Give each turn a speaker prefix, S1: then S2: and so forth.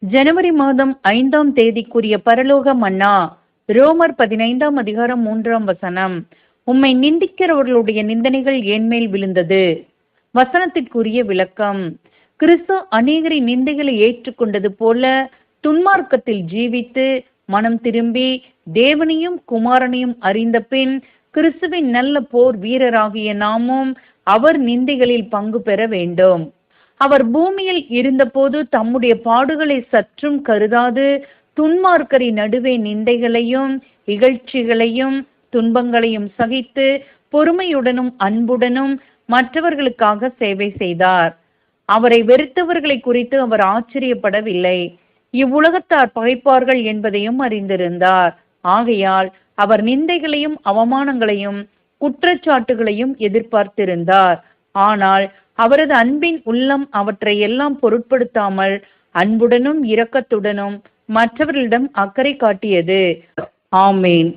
S1: ஜனவரி மாதம் 5ஆம் தேதிக்குரிய பரலோக மன்னா. ரோமர் 15ஆம் அதிகாரம் 3ஆம் வசனம். உம்மை நிந்திக்கிறவர்களுடைய நிந்தனைகள் என்மேல் விழுந்தது. வசனத்திற்குரிய விளக்கம். கிறிஸ்து அநேகரின் நிந்தைகளை ஏற்றுக்கொண்டது போல துன்மார்க்கத்தில் ஜீவித்து மனம் திரும்பி தேவனையும் குமாரனையும் அறிந்த பின் கிறிஸ்துவின் நல்ல போர் வீரராகிய நாமும் அவர் நிந்தைகளில் பங்கு பெற வேண்டும். அவர் பூமியில் இருந்தபோது தம்முடைய பாடுகளை சற்றும் கருதாது துன்மார்க்கரின் நடுவே நிந்தைகளையும் இகழ்ச்சிகளையும் துன்பங்களையும் சகித்து பொறுமையுடனும் அன்புடனும் மற்றவர்களுக்காக சேவை செய்தார். அவரை வெறுத்தவர்களை குறித்து அவர் ஆச்சரியப்படவில்லை. இவ்வுலகத்தார் பகைப்பார்கள் என்பதையும் அறிந்திருந்தார். ஆகையால் அவர் நிந்தைகளையும் அவமானங்களையும் குற்றச்சாட்டுகளையும் எதிர்பார்த்திருந்தார். ஆனால் அவரது அன்பின் உள்ளம் அவற்றை எல்லாம் பொருட்படுத்தாமல் அன்புடனும் இரக்கத்துடனும் மற்றவர்களிடம் அக்கறை காட்டியது. ஆமேன்.